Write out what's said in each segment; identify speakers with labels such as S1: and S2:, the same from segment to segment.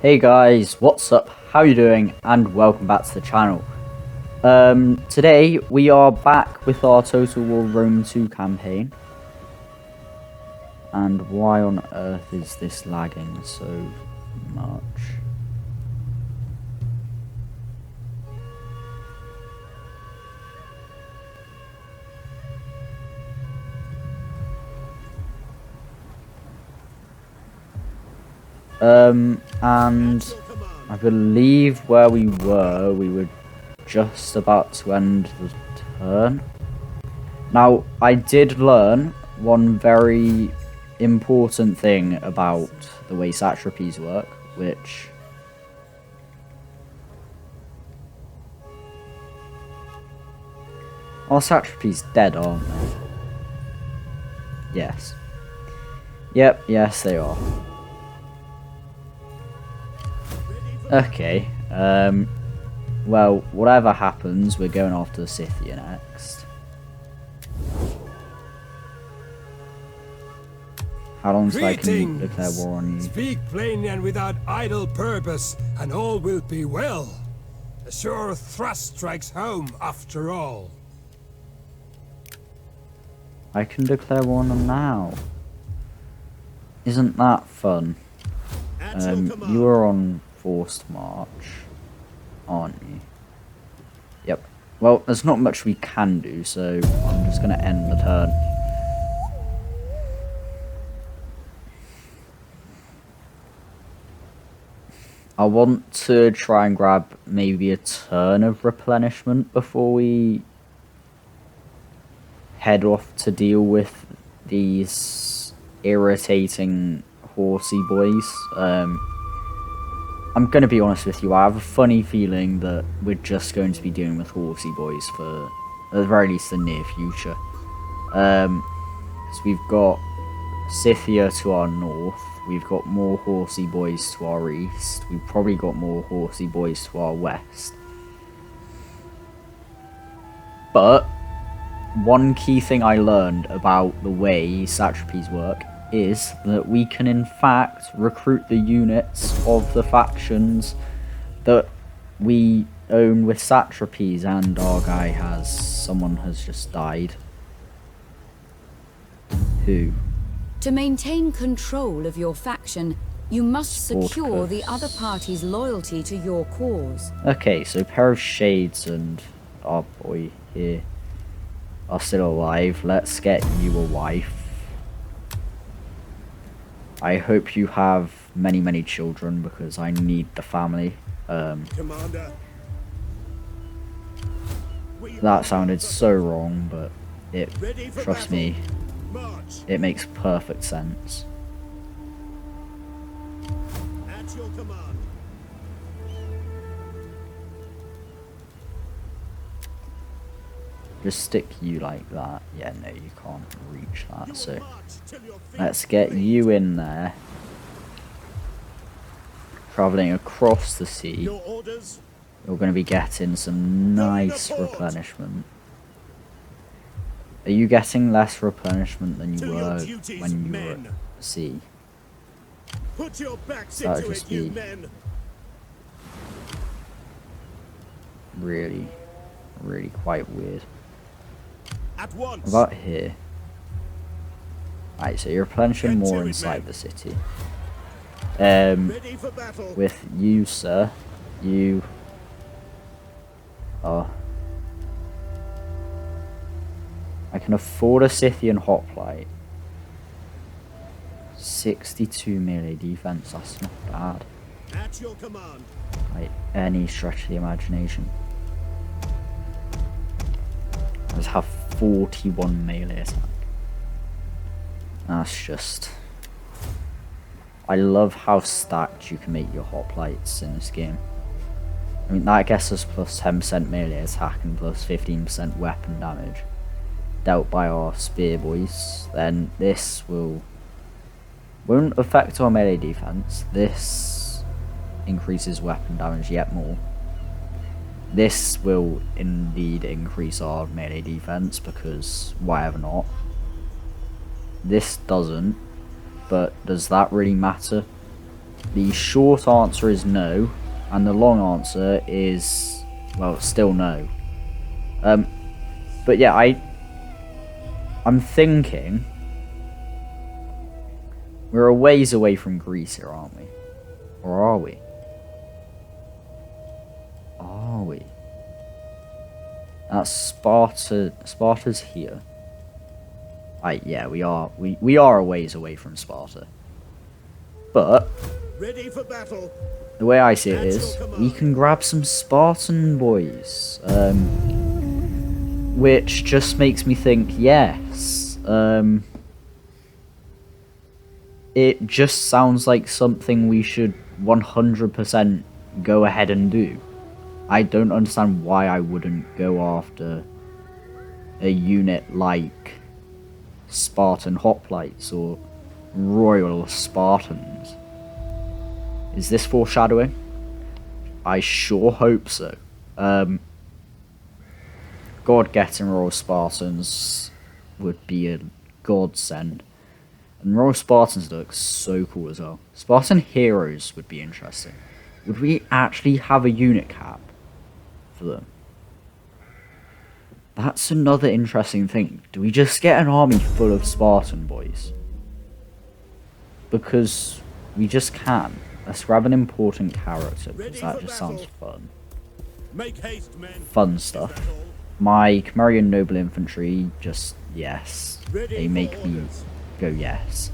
S1: Hey guys, what's up? How you doing? And welcome back to the channel. Today we are back with our Total War Rome 2 campaign. And why on earth is this lagging so much? And I believe where we were just about to end the turn. Now, I did learn one very important thing about the way satrapies work, which are satrapies dead, aren't they? Yes. Yep, yes they are. Okay, well, whatever happens, we're going after the Scythia next. How long till I can declare war on you?
S2: Speak plainly and without idle purpose, and all will be well. A sure thrust strikes home after all.
S1: I can declare war on them now. Isn't that fun? You are on forced march, aren't you? Yep. Well, there's not much we can do, so I'm just going to end the turn. I want to try and grab maybe a turn of replenishment before we head off to deal with these irritating horsey boys. I'm going to be honest with you, I have a funny feeling that we're just going to be dealing with horsey boys for, at the very least, the near future. So we've got Scythia to our north, we've got more horsey boys to our east, we've probably got more horsey boys to our west. But one key thing I learned about the way satrapies work is that we can in fact recruit the units of the factions that we own with satrapies, and our guy someone has just died. Who?
S3: To maintain control of your faction, you must secure the other party's loyalty to your cause.
S1: Okay, so Pair of Shades and our boy here are still alive. Let's get you a wife. I hope you have many children, because I need the family.
S2: Commander.
S1: That sounded so wrong, but trust me, it makes perfect sense.
S2: At your command.
S1: Just stick you like that. Yeah, no, you can't reach that, so let's get you in there. Travelling across the sea. You're going to be getting some nice replenishment. Are you getting less replenishment than you were when you were at sea? That would just be really quite weird. What about here? Right, so you're replenishing more inside the city. With you, sir, you are... I can afford a Scythian hoplite. 62 melee defense, that's not bad.
S2: At your command.
S1: By any stretch of the imagination. I just have 41 melee attack. That's just... I love how stacked you can make your hoplites in this game. I mean, that gets us plus 10% melee attack and plus 15% weapon damage dealt by our spear boys. Then this won't affect our melee defense. This increases weapon damage yet more. This will indeed increase our melee defense, because why ever not? This doesn't, but does that really matter? The short answer is no, and the long answer is, well, still no. But yeah, I'm thinking we're a ways away from Greece here, aren't we? Or are we? Are we? That's Sparta. Sparta's here. Yeah, we are. We are a ways away from Sparta. But
S4: ready for battle.
S1: The way I see it is, we can grab some Spartan boys, which just makes me think, yes. It just sounds like something we should 100% go ahead and do. I don't understand why I wouldn't go after a unit like Spartan Hoplites or Royal Spartans. Is this foreshadowing? I sure hope so. God, getting Royal Spartans would be a godsend. And Royal Spartans look so cool as well. Spartan Heroes would be interesting. Would we actually have a unit cap for them? That's another interesting thing. Do we just get an army full of Spartan boys? Because we just can. Let's grab an important character, because that just sounds fun.
S4: Make haste, men.
S1: Fun stuff. My Cimmerian Noble Infantry, just yes. They make me go yes.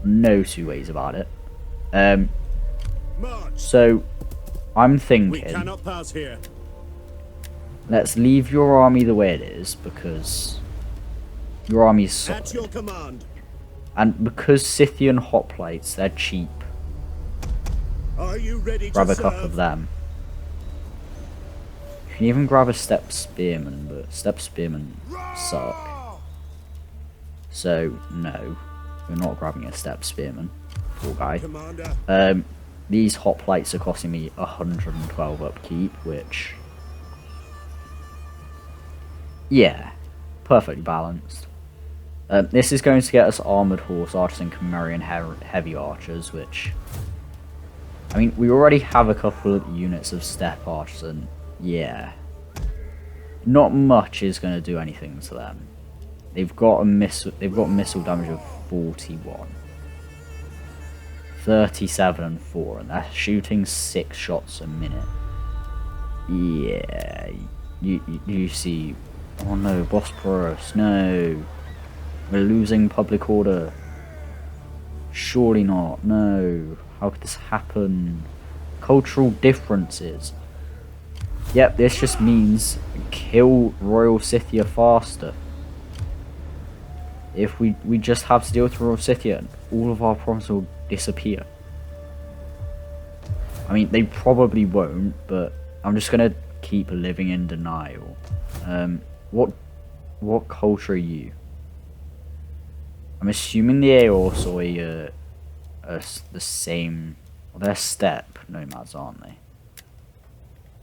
S1: No two ways about it. So, I'm thinking,
S4: we cannot pass here.
S1: Let's leave your army the way it is, because your army is solid.
S4: At your command.
S1: And because Scythian hoplites, they're cheap.
S4: Are you ready
S1: Grab
S4: to
S1: a couple of them. You can even grab a step spearman, but step spearmen suck. So no, we're not grabbing a step spearman. Poor guy.
S4: Commander.
S1: These hoplites are costing me 112 upkeep, which, yeah, perfectly balanced. This is going to get us armoured horse archers and Cimmerian heavy archers, which, I mean, we already have a couple of units of step archers, and yeah, not much is going to do anything to them. They've got a missile. They've got missile damage of 41, 37, and 4, and they're shooting 6 shots a minute. Yeah, you see. Oh no, Bosporus, no. We're losing public order. Surely not. No. How could this happen? Cultural differences. Yep, this just means kill Royal Scythia faster. If we just have to deal with Royal Scythia, all of our problems will disappear. I mean, they probably won't, but I'm just gonna keep living in denial. What culture are you? I'm assuming the Aorsoi are the same. Well, they're steppe nomads, aren't they?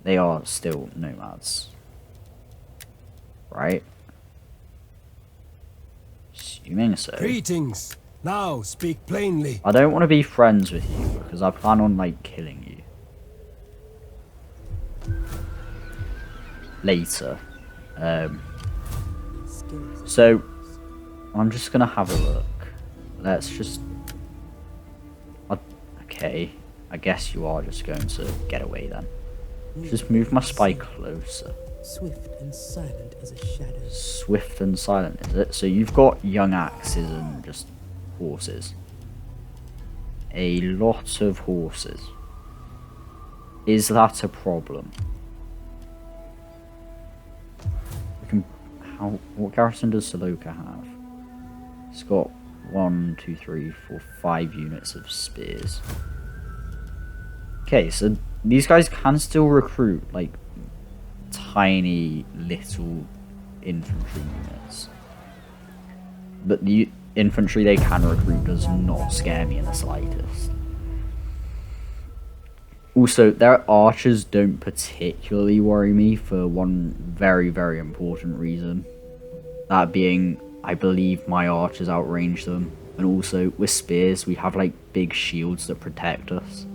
S1: They are still nomads, right? Assuming so.
S2: Greetings. Now speak plainly.
S1: I don't want to be friends with you because I plan on like killing you later. So I'm just gonna have a look. Let's just. Okay, I guess you are just going to get away then. Just move my spy closer.
S5: Swift and silent as a shadow.
S1: Swift and silent, is it? So you've got young axes and just horses. A lot of horses. Is that a problem? We can. What garrison does Saloka have? It's got 1, 2, 3, 4, 5 units of spears. Okay, so these guys can still recruit like tiny little infantry units, but the infantry they can recruit does not scare me in the slightest. Also, their archers don't particularly worry me for one very, very important reason. That being, I believe my archers outrange them And also, with spears, we have, like, big shields that protect us.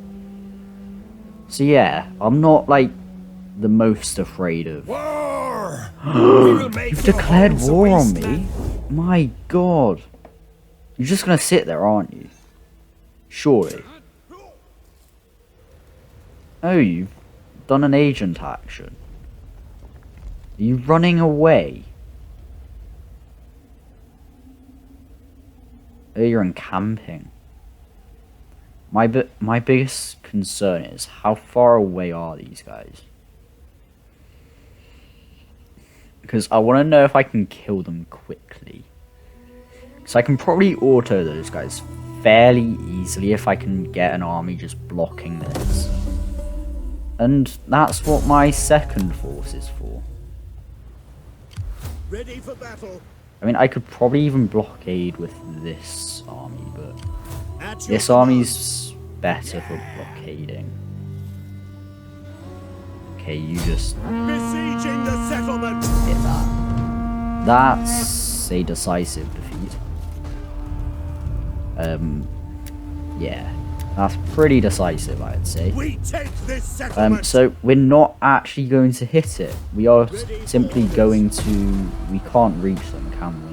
S1: So yeah, I'm not, like, the most afraid of...
S2: War! We will make
S1: You've
S2: your
S1: declared
S2: homes a
S1: war on me?
S2: wasteland.
S1: My god. You're just gonna sit there, aren't you? Surely. Oh, you've done an agent action. Are you running away? Oh, you're encamping. My biggest concern is how far away are these guys? Because I want to know if I can kill them quickly. So I can probably auto those guys fairly easily if I can get an army just blocking this. And that's what my second force is for.
S4: Ready for battle.
S1: I mean, I could probably even blockade with this army, but
S4: At your
S1: this
S4: command.
S1: army's better for blockading. Okay, you just
S4: Besieging the settlement.
S1: hit that. That's a decisive defeat. Yeah, that's pretty decisive, I'd say.
S4: We take this settlement.
S1: So we're not actually going to hit it. We are simply going to... We can't reach them, can we?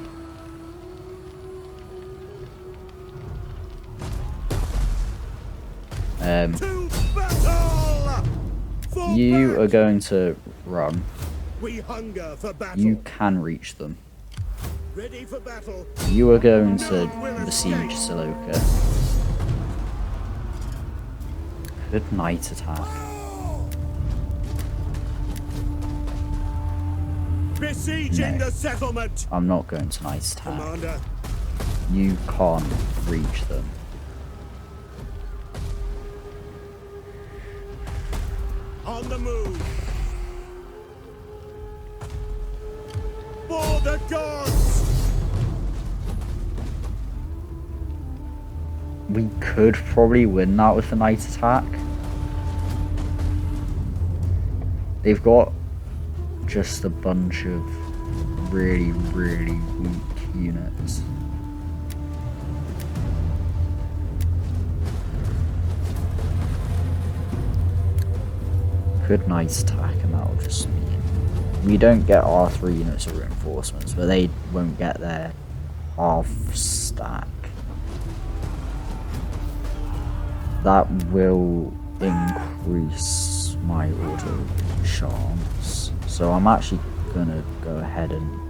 S4: To battle. For
S1: You
S4: back.
S1: are going to run.
S4: We hunger for battle.
S1: You can reach them.
S4: Ready for battle.
S1: You are going to besiege Saloka. Good night attack.
S4: Besieging
S1: No.
S4: the settlement.
S1: I'm not going to night attack.
S4: Commander.
S1: You can't reach them.
S4: On the move. For the gods.
S1: We could probably win that with a night attack. They've got just a bunch of really, really weak units. Good night attack, and that'll just mean we don't get our 3 units of reinforcements, but they won't get their half stack. That will increase my auto chance. So I'm actually gonna go ahead and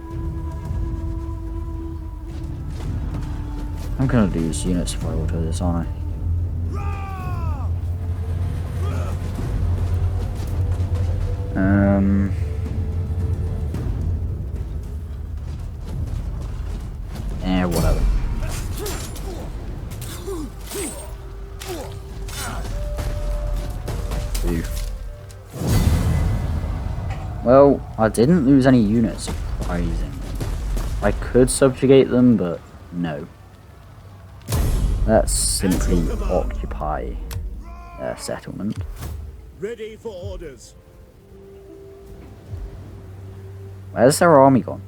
S1: I'm gonna lose units if I auto this, aren't I? Whatever. Oof. Well, I didn't lose any units, surprisingly. I could subjugate them, but no. Let's simply occupy their settlement.
S4: Ready for orders.
S1: Where's their army gone?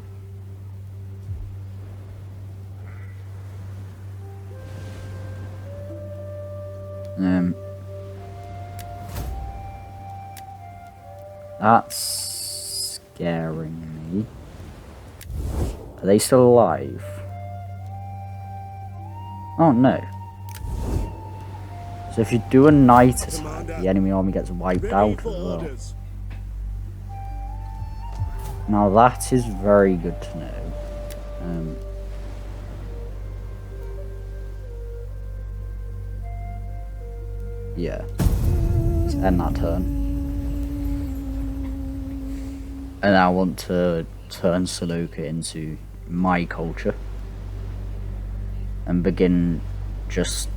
S1: That's scaring me. Are they still alive? Oh no. So if you do a night attack,
S4: Commander,
S1: the enemy army gets wiped
S4: Ready
S1: out as
S4: for
S1: well.
S4: orders.
S1: Now that is very good to know. Yeah. Let's end that turn. And I want to turn Saloka into my culture. And begin just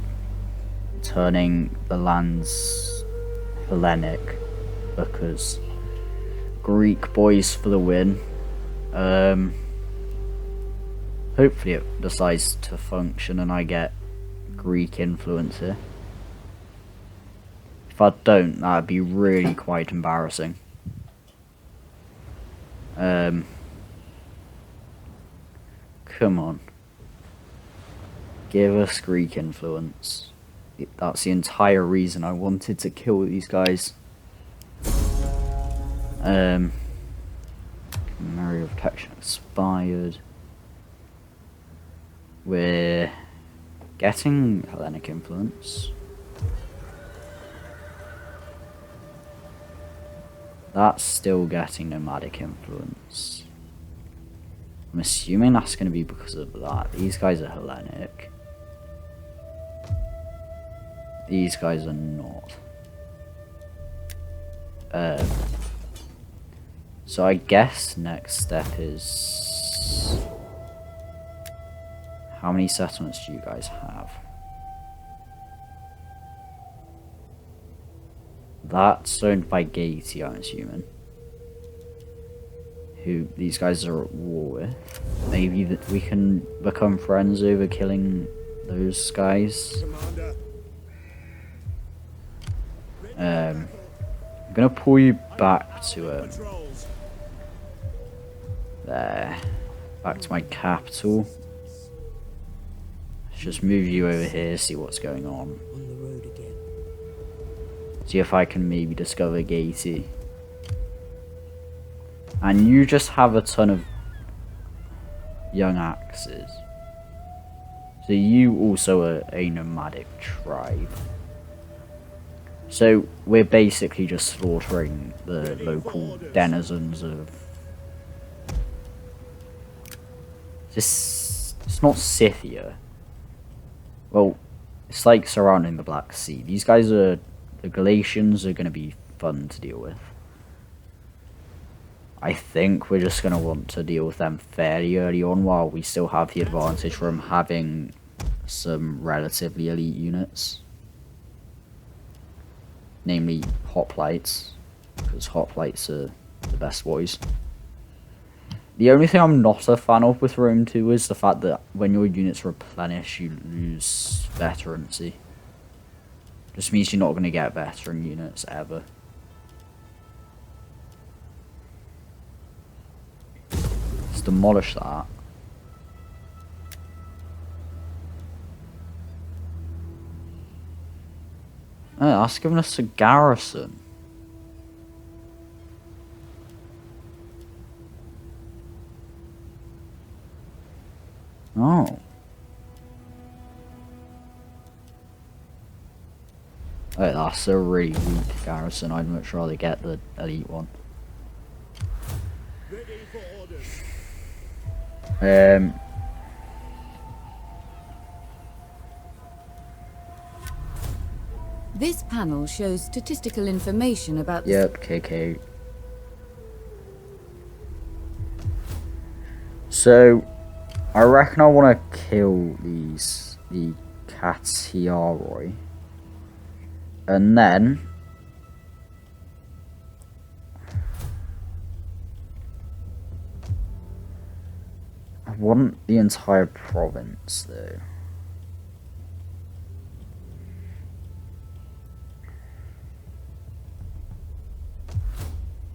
S1: turning the lands Hellenic, because Greek boys for the win. Hopefully it decides to function and I get Greek influence here. If I don't, that'd be really quite embarrassing. Come on. Give us Greek influence. That's the entire reason I wanted to kill these guys. Cimmeria protection expired. We're getting Hellenic influence. That's still getting nomadic influence. I'm assuming that's going to be because of that. These guys are Hellenic. These guys are not. So I guess next step is... How many settlements do you guys have? That's owned by Gaety, I'm assuming. Who these guys are at war with. Maybe that we can become friends over killing those guys.
S4: Commander.
S1: I'm gonna pull you back to
S4: Patrols.
S1: there, back to my capital. Let's just move you over here, see what's going on.
S5: On the road again.
S1: See if I can maybe discover Gaety. And you just have a ton of young axes. So you also are a nomadic tribe. So we're basically just slaughtering the local denizens of... It's not Scythia. Well, it's like surrounding the Black Sea. These guys are... The Galatians are going to be fun to deal with. I think we're just going to want to deal with them fairly early on while we still have the advantage from having some relatively elite units. Namely, hoplites, because hoplites are the best boys. The only thing I'm not a fan of with Rome 2 is the fact that when your units replenish, you lose veterancy. Just means you're not going to get veteran units ever. Let's demolish that. Oh, that's giving us a garrison. Oh. Oh, that's a really weak garrison. I'd much rather get the elite one.
S4: Ready for orders.
S3: This panel shows statistical information about the...
S1: Yep, KK. So, I reckon I want to kill the Catiaroi. And then... I want the entire province, though.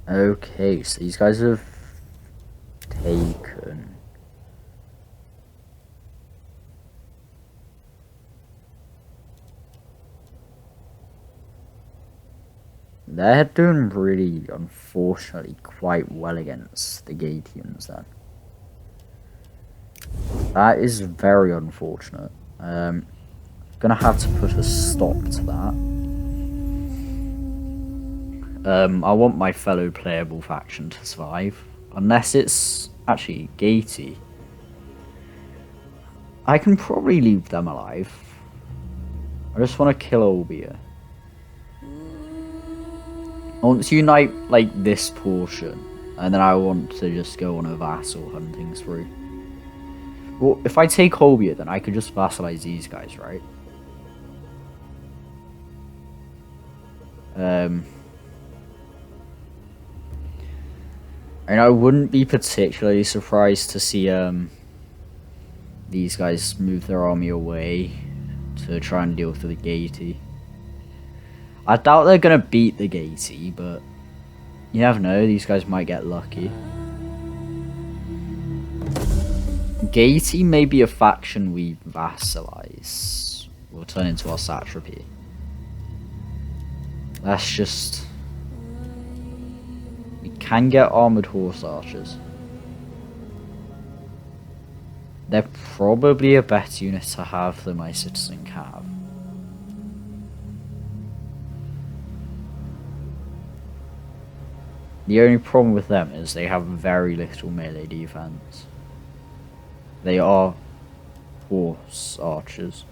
S1: Okay, so these guys have taken... They're doing really, unfortunately, quite well against the Gatians then. That is very unfortunate. Gonna have to put a stop to that. I want my fellow playable faction to survive. Unless it's actually Gaety. I can probably leave them alive. I just want to kill Olbia. I want to unite, like, this portion. And then I want to just go on a vassal hunting spree. Well, if I take Olbia, then I could just vassalize these guys, right? And I wouldn't be particularly surprised to see these guys move their army away to try and deal with the Gaety. I doubt they're gonna beat the Gaety, but you never know, these guys might get lucky. Gaety may be a faction we vassalize. We'll turn into our satrapy. That's just... We can get armored horse archers. They're probably a better unit to have than my citizen cav. The only problem with them is they have very little melee defense. They are horse archers.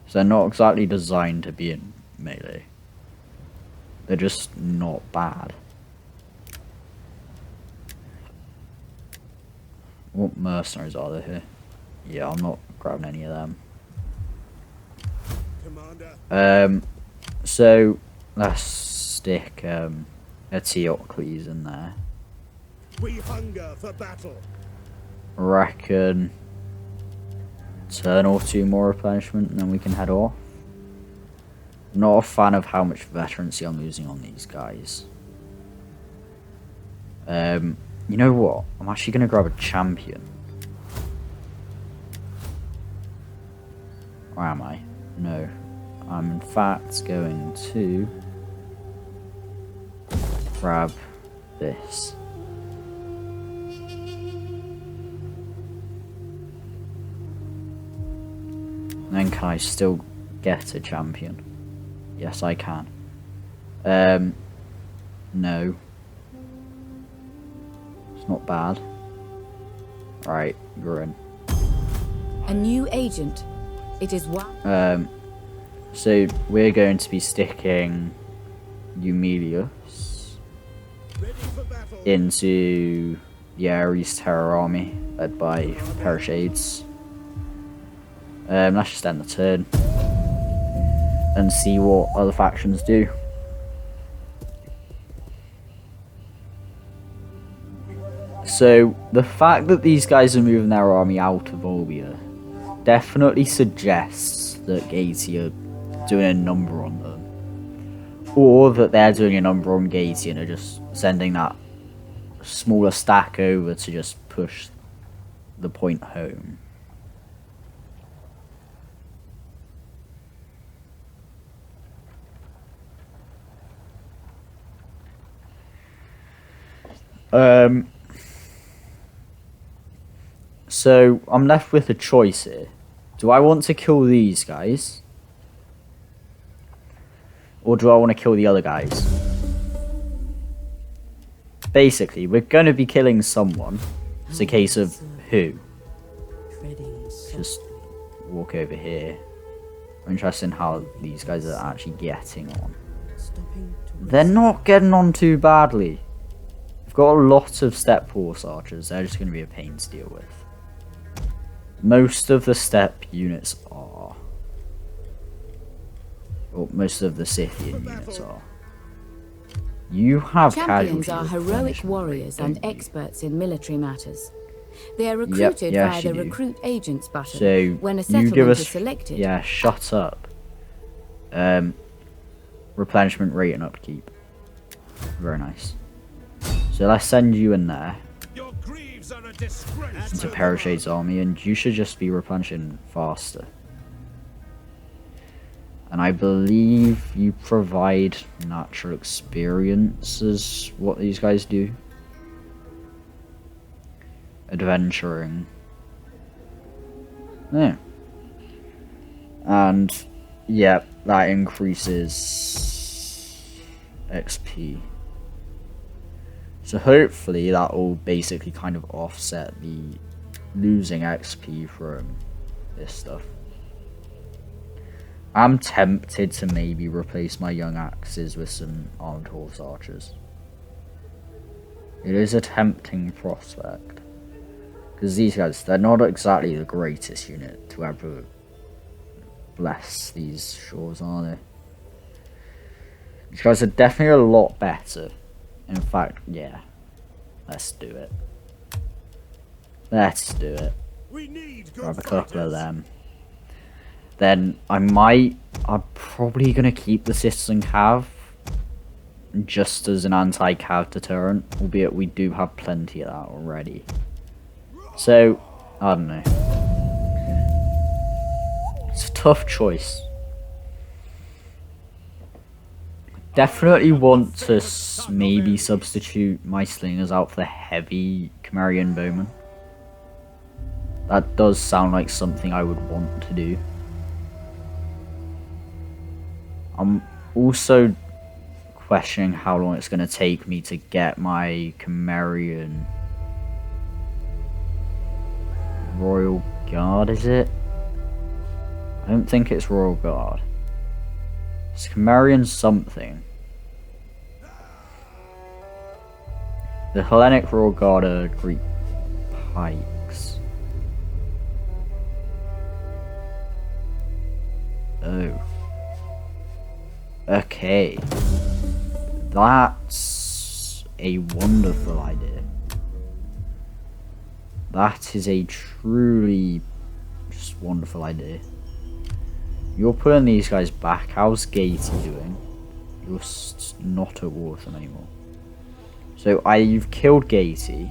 S1: So they're not exactly designed to be in melee. They're just not bad. What mercenaries are there here? Yeah, I'm not grabbing any of them.
S4: Commander.
S1: So let's stick a Teocles in there.
S4: We hunger for battle.
S1: Reckon turn or two more replenishment and then we can head off. Not a fan of how much veterancy I'm losing on these guys. You know what? I'm actually gonna grab a champion. Or am I? No. I'm in fact going to grab this. And then can I still get a champion? Yes, I can. No. It's not bad. Right, you're in.
S3: A new agent. It is one.
S1: So we're going to be sticking Eumelius
S4: Ready for battle.
S1: into the Ares Terror Army led by Parashades. Let's just end the turn and see what other factions do. So the fact that these guys are moving their army out of Olbia definitely suggests that Gaety are doing a number on them, or that they're doing a number on Gaety and are just sending that smaller stack over to just push the point home. So I'm left with a choice here. Do I want to kill these guys? Or do I want to kill the other guys? Basically, we're going to be killing someone. It's a case of who. Just walk over here. I'm interested in how these guys are actually getting on. They're not getting on too badly. We've got a lot of steppe horse archers. They're just going to be a pain to deal with. Most of the steppe units are. Or most of the Scythian units are. You have
S3: Champions are
S1: casualty
S3: heroic
S1: replenishment
S3: warriors
S1: rate,
S3: and
S1: don't you?
S3: experts in military matters. They are recruited
S1: yes,
S3: via
S1: you
S3: the
S1: do.
S3: recruit agents button
S1: So
S3: when a
S1: you
S3: settlement
S1: give us,
S3: is selected.
S1: yeah, shut up. Replenishment rate and upkeep. Very nice. So let's send you in there
S4: Your greaves are a disgrace.
S1: into Parashade's army, and you should just be replenishing faster. And I believe you provide natural experience as what these guys do. Adventuring. Yeah. And yeah, that increases XP. So hopefully that will basically kind of offset the losing XP from this stuff. I'm tempted to maybe replace my young axes with some armed horse archers. It is a tempting prospect. Because these guys, they're not exactly the greatest unit to ever bless these shores, are they? These guys are definitely a lot better. In fact, yeah. Let's do it. Let's do it.
S4: We need good
S1: Grab a couple of
S4: fighters.
S1: them. Then I'm probably going to keep the citizen cav just as an anti-cav deterrent, albeit we do have plenty of that already. So, I don't know. It's a tough choice. Definitely want to maybe substitute my slingers out for the heavy Cimmerian bowmen. That does sound like something I would want to do. I'm also questioning how long it's going to take me to get my Cimmerian Royal Guard, is it? I don't think it's Royal Guard. It's Cimmerian something. The Hellenic Royal Guard are Greek pikes. Oh. Okay. That's a wonderful idea. That is a truly just wonderful idea. You're putting these guys back. How's Gatey doing? You're not at war with them anymore. So you've killed Gatey.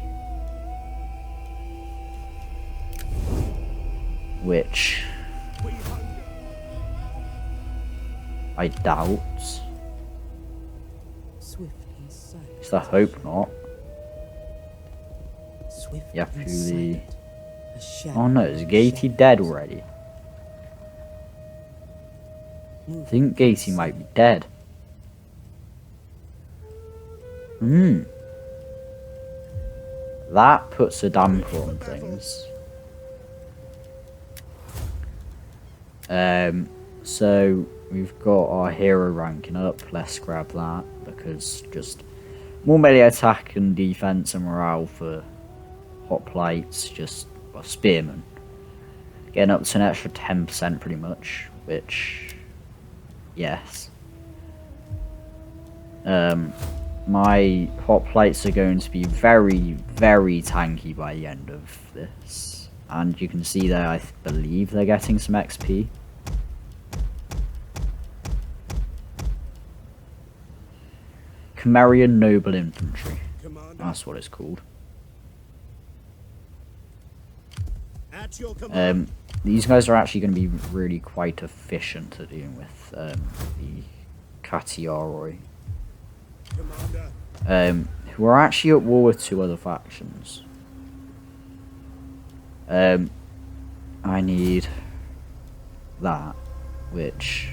S1: Which I doubt.
S5: Swift and silent.
S1: So I hope not.
S5: Swift
S1: Yeah,
S5: and
S1: Puli.
S5: silent. A shadow
S1: Oh no, is
S5: of a
S1: Gatey
S5: shadow.
S1: dead already? I think Gatey might be dead. That puts a damper on things. So we've got our hero ranking up. Let's grab that because just more melee attack and defense and morale for hoplites. Just spearmen getting up to an extra 10% pretty much, which yes. My hoplites are going to be very, very tanky by the end of this, and you can see there I believe they're getting some XP. Cimmerian Noble Infantry.
S4: Commander,
S1: That's what it's called.
S4: at your command.
S1: These guys are actually going to be really quite efficient at dealing with the Katiaroi,
S4: Commander,
S1: who are actually at war with two other factions. I need that, which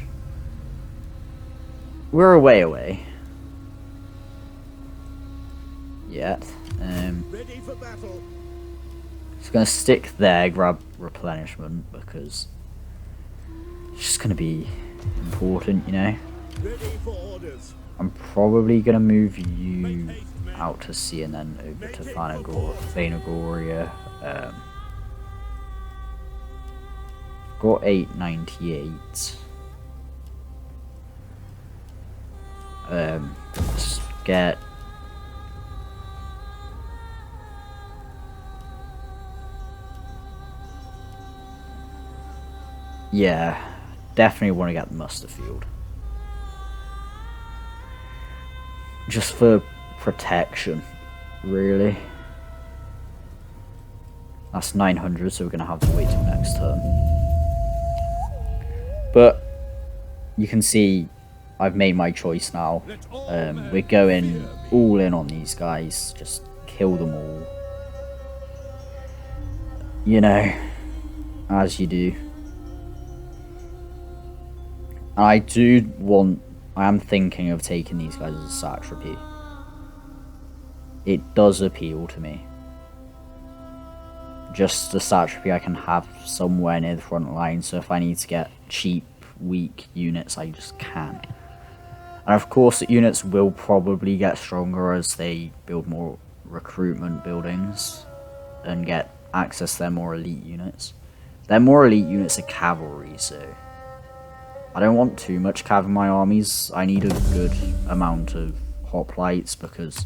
S1: we're a way away. Yet.
S4: ready for battle.
S1: Just gonna stick there, grab replenishment because it's just gonna be important, you know.
S4: Ready for orders.
S1: I'm probably gonna move you out to sea and then over to Thanagoria. Got 898. Let's get. Yeah, definitely want to get the muster field. Just for protection, really. That's 900, so we're going to have to wait till next turn. But you can see I've made my choice now. We're going all in on these guys. Just kill them all. You know, as you do. I am thinking of taking these guys as a satrapy. It does appeal to me. Just a satrapy I can have somewhere near the front line, so if I need to get cheap, weak units, I just can. And of course, the units will probably get stronger as they build more recruitment buildings and get access to their more elite units. Their more elite units are cavalry, so I don't want too much cav in my armies. I need a good amount of hoplites because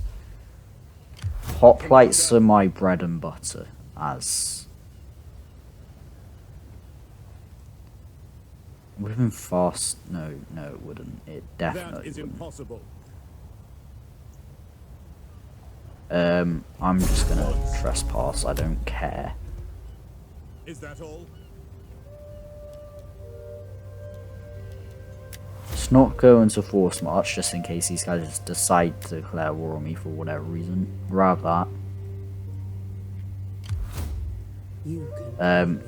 S1: hoplites are my bread and butter. As would have been fast. No, it wouldn't. It definitely
S4: That is
S1: wouldn't.
S4: impossible.
S1: I'm just gonna trespass, I don't care.
S4: Is that all?
S1: Let's not go into force march just in case these guys just decide to declare war on me for whatever reason. Grab that.
S5: You can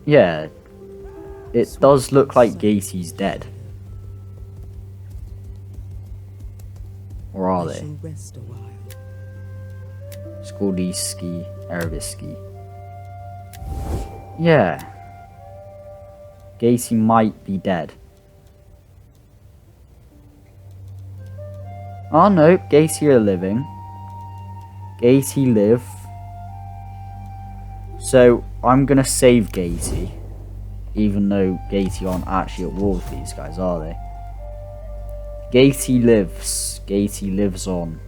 S1: Yeah, it does look like Gacy's dead. Or are they?
S5: rest a while.
S1: Skordiski, Erebiski. Yeah. Gacy might be dead. Oh no, Gacy are living. Gacy live. So I'm gonna save Gacy. Even though Gacy aren't actually at war with these guys, are they? Gacy lives. Gacy lives on.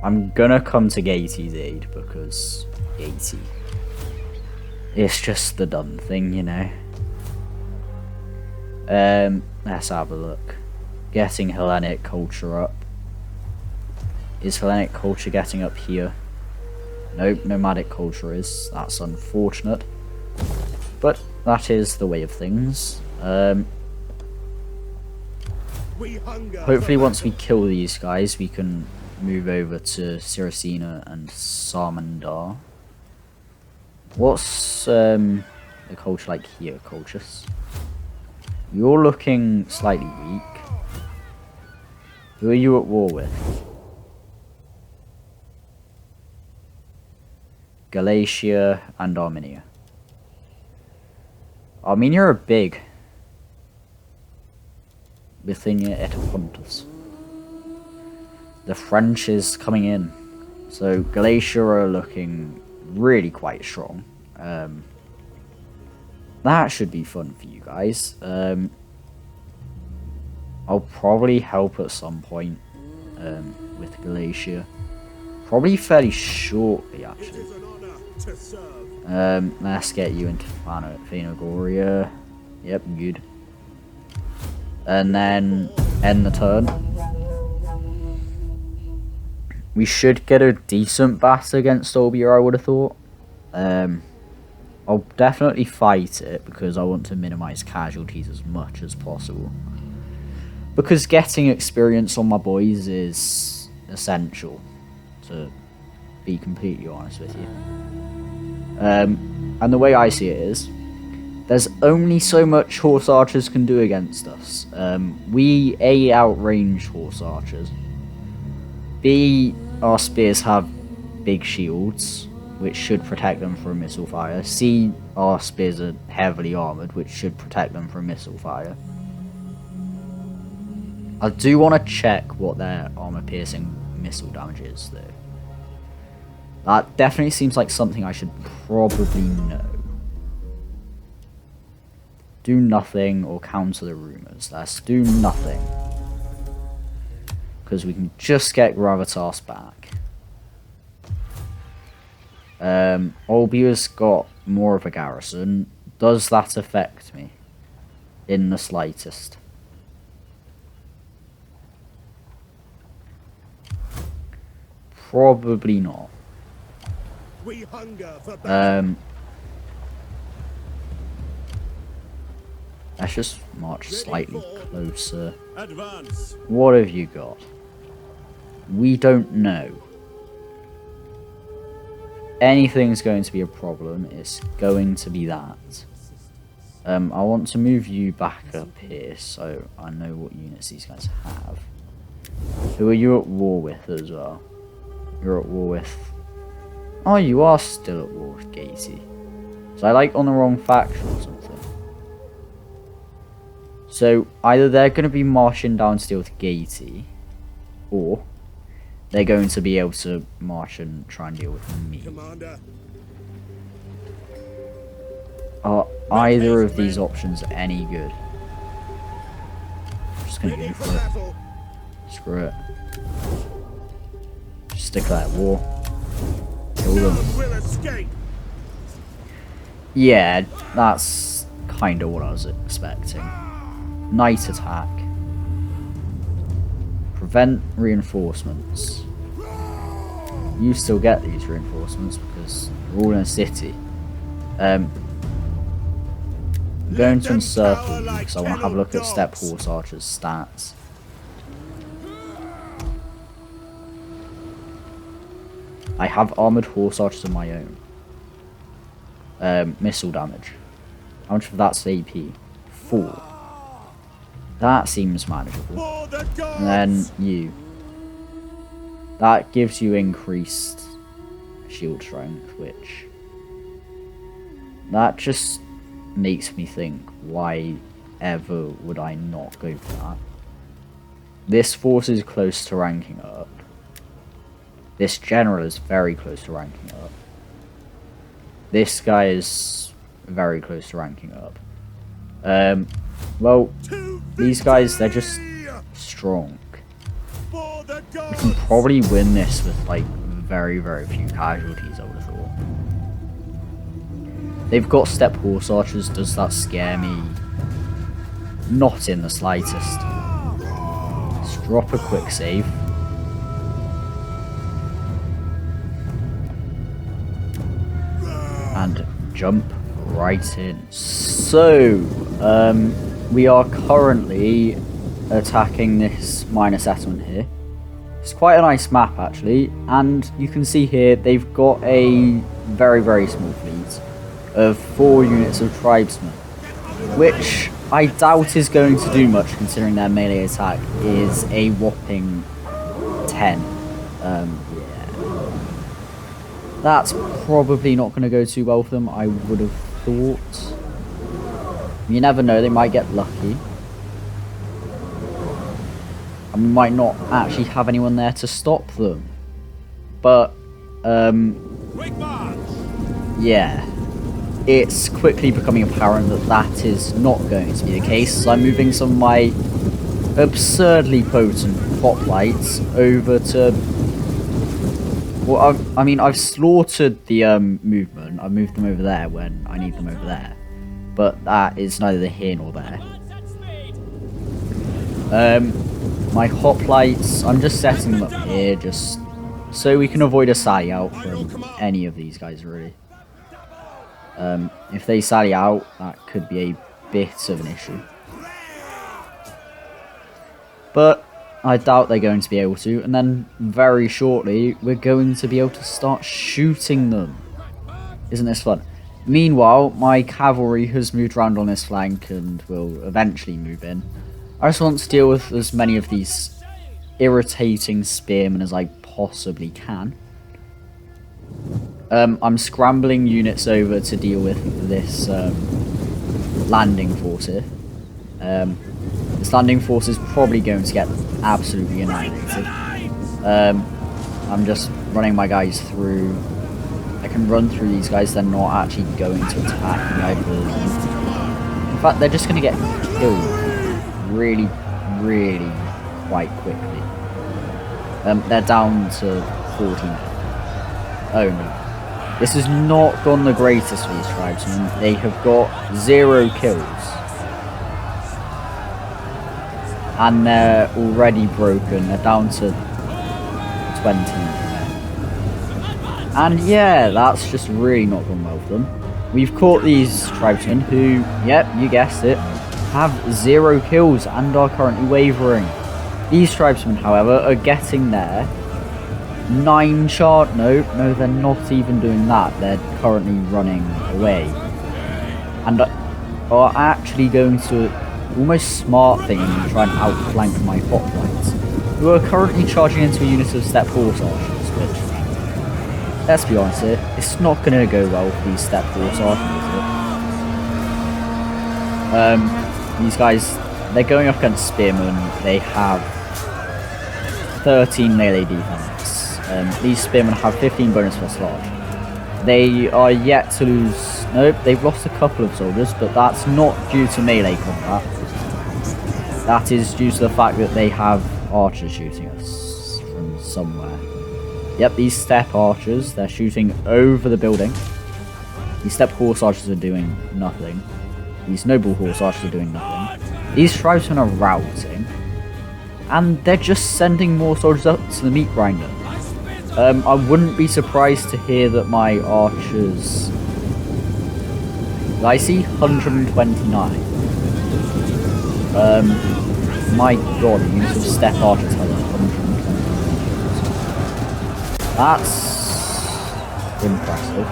S1: I'm gonna come to Gacy's aid because Gacy. It's just the done thing, you know. Let's have a look. Getting Hellenic culture up. Is Hellenic culture getting up here? Nope, nomadic culture is. That's unfortunate. But that is the way of things. Hopefully once we kill these guys, we can move over to Siracina and Sarmandar. What's the culture like here, Colchis? You're looking slightly weak. Who are you at war with? Galatia and Armenia. Armenia are big. Bithynia et Pontus. The French is coming in. So Galatia are looking really quite strong. That should be fun for you guys. I'll probably help at some point with Galatia. Probably fairly shortly, actually. Let's get you into Phanogoria. Yep, good. And then end the turn. We should get a decent battle against Olbia, I would have thought. I'll definitely fight it because I want to minimize casualties as much as possible. Because getting experience on my boys is essential, to be completely honest with you. And the way I see it is, there's only so much horse archers can do against us. We A, outrange horse archers. B, our spears have big shields, which should protect them from missile fire. C, our spears are heavily armoured, which should protect them from missile fire. I do want to check what their armour-piercing missile damage is, though. That definitely seems like something I should probably know. Do nothing or counter the rumours. Let's do nothing. Because we can just get Gravitas back. Olbia's got more of a garrison. Does that affect me? In the slightest. Probably not.
S4: We hunger for battle.
S1: Let's just march slightly closer.
S4: Advance.
S1: What have you got? We don't know. Anything's going to be a problem. It's going to be that. I want to move you back up here so I know what units these guys have. Who are you at war with as well? You're at war with... Oh, you are still at war with Gacy. So I like on the wrong faction or something. So either they're going to be marching down to deal with Gacy, or they're going to be able to march and try and deal with me.
S4: Commander.
S1: Are either of these options any good? I'm just going to
S4: Ready
S1: go
S4: for
S1: for it.
S4: battle.
S1: Screw it. Just declare war. Kill them.
S4: None will escape.
S1: Yeah, that's kind of what I was expecting. Night attack. prevent reinforcements. You still get these reinforcements because we're all in a city. I'm going to encircle you because I want to have a look at Steppe Horse Archer's stats. I have armoured horse archers of my own. Missile damage. How much of that's AP? 4. That seems manageable. And then you. That gives you increased shield strength, which... that just makes me think, why ever would I not go for that? This force is close to ranking up. This general is very close to ranking up. This guy is very close to ranking up. Well, these guys, they're just strong. We can probably win this with, like, very, very few casualties, I would have thought. They've got Steppe Horse Archers. Does that scare me? Not in the slightest. Let's drop a quick save. And jump right in. So, we are currently attacking this minor settlement here. It's quite a nice map actually, and you can see here they've got a very, very small fleet of 4 units of tribesmen, which I doubt is going to do much considering their melee attack is a whopping 10. Yeah. That's probably not going to go too well for them, I would have thought. You never know, they might get lucky. And we might not actually have anyone there to stop them. But, yeah. It's quickly becoming apparent that that is not going to be the case. So I'm moving some of my absurdly potent hoplites over to... well, I've slaughtered the movement. I've moved them over there when I need them over there. But that is neither here nor there. My hoplites, I'm just setting them up here just so we can avoid a sally out from any of these guys, really. If they sally out, that could be a bit of an issue. But I doubt they're going to be able to, and then very shortly we're going to be able to start shooting them. Isn't this fun? Meanwhile, my cavalry has moved around on this flank and will eventually move in. I just want to deal with as many of these irritating spearmen as I possibly can. I'm scrambling units over to deal with this landing force here. This landing force is probably going to get absolutely annihilated. I'm just running my guys through. I can run through these guys, they're not actually going to attack me, I believe. In fact, they're just going to get killed really, really quite quickly. They're down to 14. Oh no. This has not gone the greatest for these tribesmen. They have got 0 kills. And they're already broken. They're down to 20. And yeah, that's just really not gone well for them. We've caught these tribesmen who, yep, you guessed it, have 0 kills and are currently wavering. These tribesmen, however, are getting there. 9 charge. No, they're not even doing that. They're currently running away. And are actually going to almost smart thing and try and outflank my hoplites, who are currently charging into a unit of Steppe Horse Archers, which, let's be honest here, it's not going to go well for these Steppe Horse Archers, is it? These guys, they're going up against spearmen. They have 13 melee defense. These spearmen have 15 bonus plus large. They are yet to lose... nope, they've lost a couple of soldiers, but that's not due to melee combat. That is due to the fact that they have archers shooting us from somewhere. Yep, these steppe archers, they're shooting over the building. These steppe horse archers are doing nothing. These noble horse archers are doing nothing. These tribesmen are routing. and they're just sending more soldiers up to the meat grinder. I wouldn't be surprised to hear that my archers... I see 129. My god, the use of step archers has 129. That's impressive.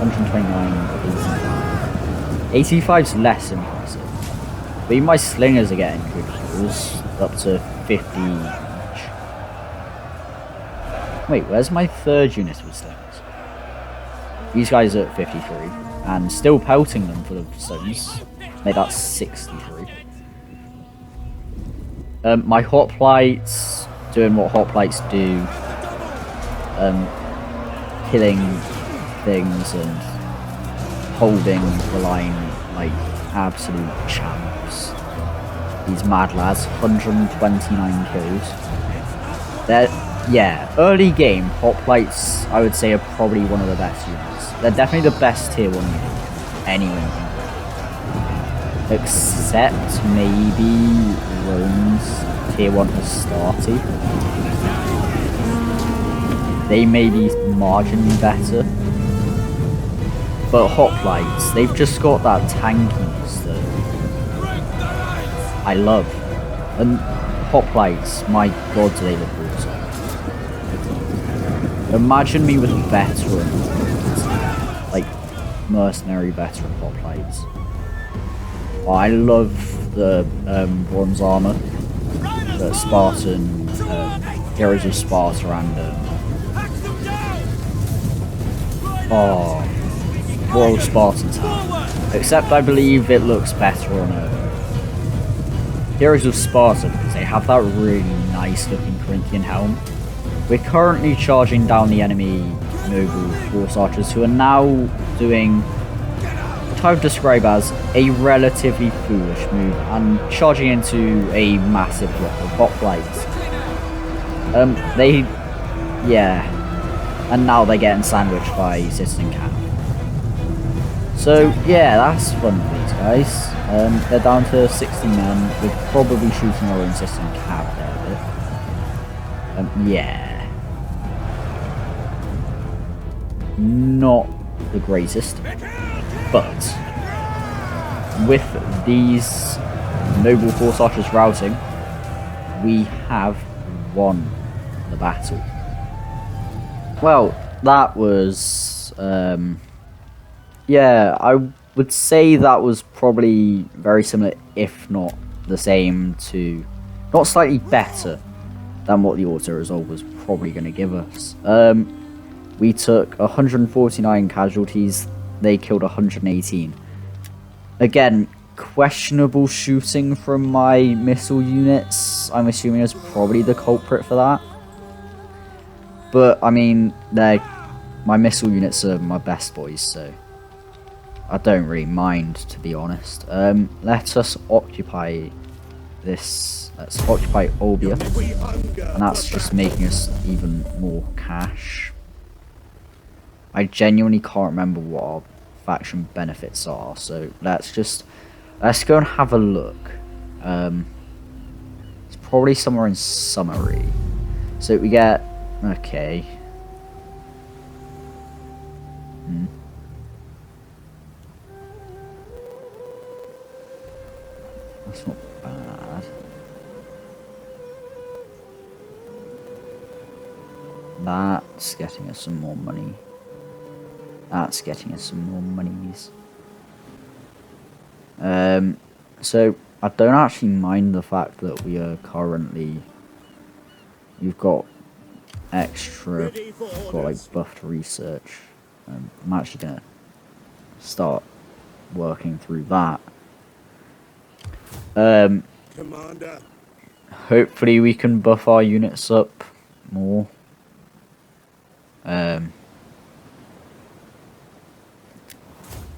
S1: 129, 85 is less impressive. But even my slingers are getting good kills, up to 50 each. Wait, where's my third unit of slingers? These guys are at 53, and still pelting them for the stones. Made that 63. My hoplites doing what hoplites do. Killing things and holding the line like absolute champs. These mad lads, 129 kills. Yeah, early game, hoplites I would say are probably one of the best units. They're definitely the best tier 1 unit anyone can get. Except maybe Rome's tier 1 has started. They may be marginally better. But hoplites, they've just got that tankiness that I love. And hoplites, my god, do they look awesome. Imagine me with veteran, like mercenary veteran hoplites. Oh, I love the bronze armor, the Spartan, Heroes of Sparta and Royal Spartans have. Except I believe it looks better on Heroes of Sparta because they have that really nice looking Corinthian helm. We're currently charging down the enemy noble horse archers who are now doing what I would describe as a relatively foolish move and charging into a massive block of hoplites. And now they're getting sandwiched by Citizen Cap. So yeah, that's fun for these guys. They're down to 60 men. We're probably shooting our own Citizen Cap there a bit. Yeah. Not the greatest, but with these noble horse archers routing, we have won the battle. Well, that was yeah, I would say that was probably very similar, if not the same to, not slightly better than what the auto result was probably going to give us. We took 149 casualties, they killed 118. Again, questionable shooting from my missile units, I'm assuming is probably the culprit for that. But, I mean, my missile units are my best boys, so I don't really mind, to be honest. Let us occupy this. Let's occupy Olbia, and that's just making us even more cash. I genuinely can't remember what our faction benefits are, so let's go and have a look. It's probably somewhere in Cimmeria. So we get, okay. That's not bad. That's getting us some more money. That's getting us some more monies. So I don't actually mind the fact that we are currently, we've got extra, got like buffed research. I'm actually gonna start working through that.
S4: Commander.
S1: Hopefully we can buff our units up more.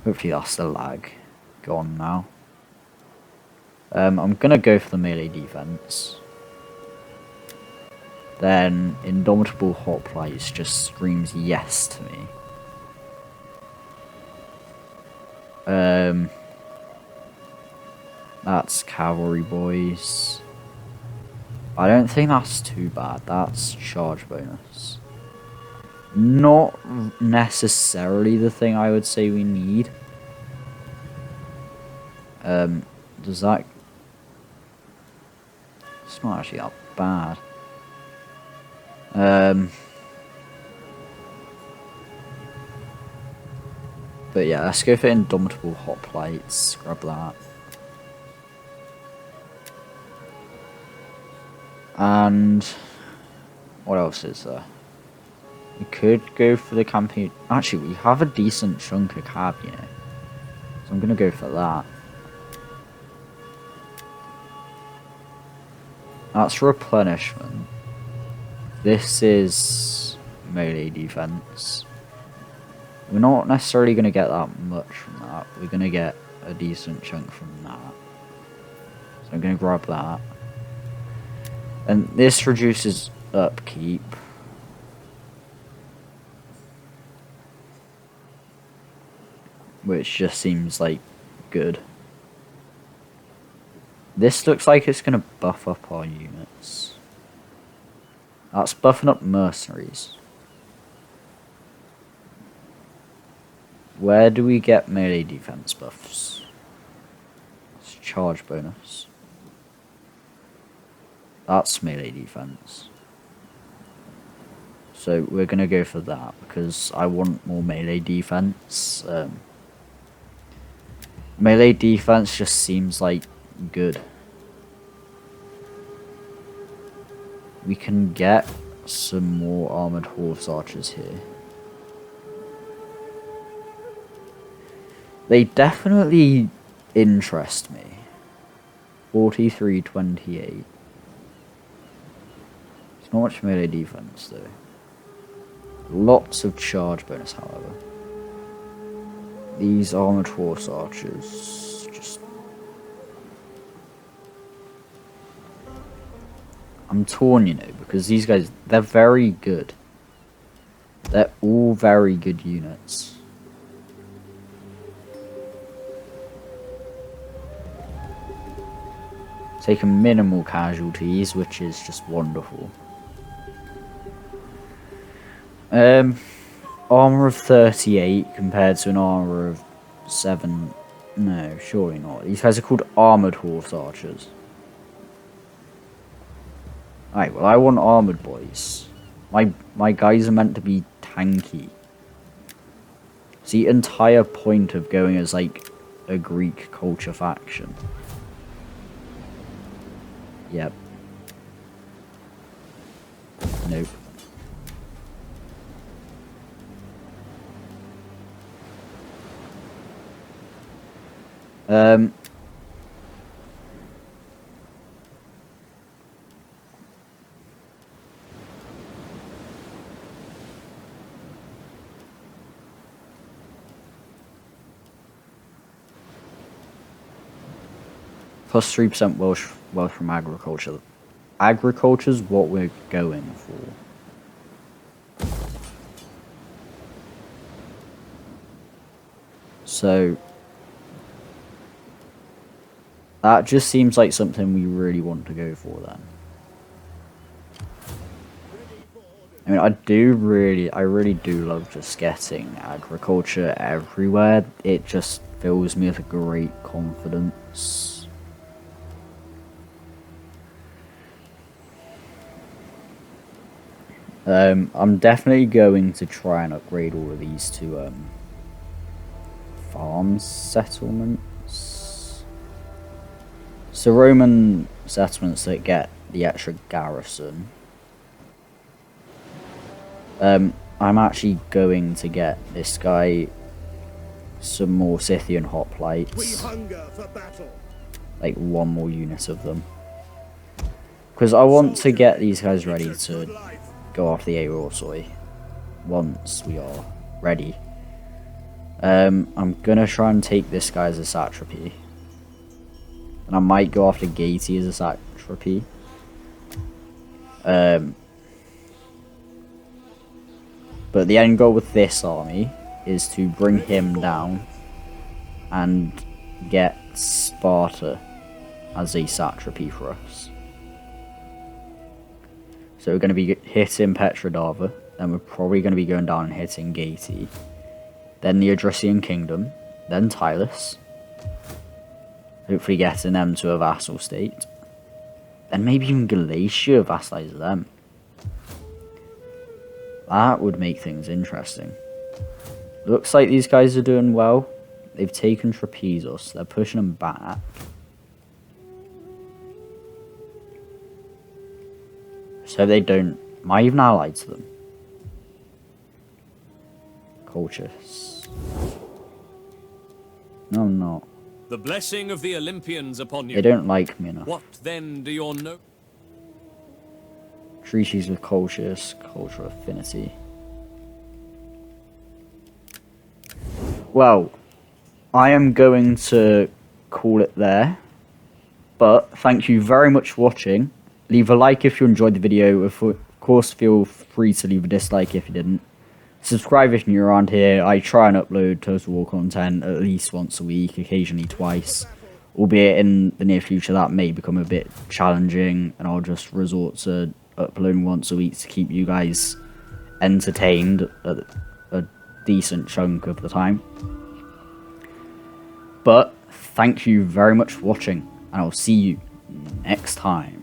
S1: Hopefully that's the lag gone now. I'm gonna go for the melee defense. Then Indomitable Hoplites just screams yes to me. That's cavalry boys. I don't think that's too bad. That's charge bonus. Not necessarily the thing I would say we need. Does that... It's not actually that bad. But yeah, let's go for indomitable hoplites. Grab that. And what else is there? We could go for the campaign. Actually, we have a decent chunk of cab, you know. So I'm gonna go for that. That's replenishment. This is melee defense. We're not necessarily gonna get that much from that. We're gonna get a decent chunk from that. So I'm gonna grab that. And this reduces upkeep. Which just seems like good. This looks like it's going to buff up our units. That's buffing up mercenaries. Where do we get melee defense buffs? It's charge bonus. That's melee defense. So we're going to go for that because I want more melee defense. Melee defense just seems like good. We can get some more armored horse archers here. They definitely interest me. 43-28. It's not much melee defense though. Lots of charge bonus, however. These armored horse archers just... I'm torn, you know, because these guys, they're very good. They're all very good units. Taking minimal casualties, which is just wonderful. Armor of 38 compared to an armor of 7. No, surely not. These guys are called armored horse archers. Alright, well I want armored boys. My guys are meant to be tanky. It's the entire point of going as like a Greek culture faction. Yep. Nope. Plus 3% wealth from agriculture. Agriculture's what we're going for. So that just seems like something we really want to go for then. I mean, I really do love just getting agriculture everywhere. It just fills me with a great confidence. I'm definitely going to try and upgrade all of these to farm settlements. So Roman settlements that get the extra garrison. I'm actually going to get this guy some more Scythian hoplites.
S4: We hunger for battle.
S1: Like one more unit of them. Because I want to get these guys ready to go off the Aorosoi once we are ready. I'm gonna try and take this guy as a satrapy. And I might go after Gaety as a satrapy. But the end goal with this army is to bring him down and get Sparta as a satrapy for us. So we're going to be hitting Petrodava, then we're probably going to be going down and hitting Gaeti, then the Adrician Kingdom, then Tylus, hopefully getting them to a vassal state, then maybe even Galatia vassalize them. That would make things interesting. Looks like these guys are doing well. They've taken Trapezus, they're pushing them back. So they don't... Am I even allied to them? Colchis. No, I'm not.
S6: The blessing of the Olympians upon you.
S1: They don't like me enough.
S6: What then do your
S1: Treaties with Colchis, cultural affinity. Well, I am going to call it there. But thank you very much for watching. Leave a like if you enjoyed the video. Of course, feel free to leave a dislike if you didn't. Subscribe if you're around here. I try and upload Total War content at least once a week, occasionally twice. Albeit in the near future that may become a bit challenging, and I'll just resort to uploading once a week to keep you guys entertained at a decent chunk of the time. But thank you very much for watching, and I'll see you next time.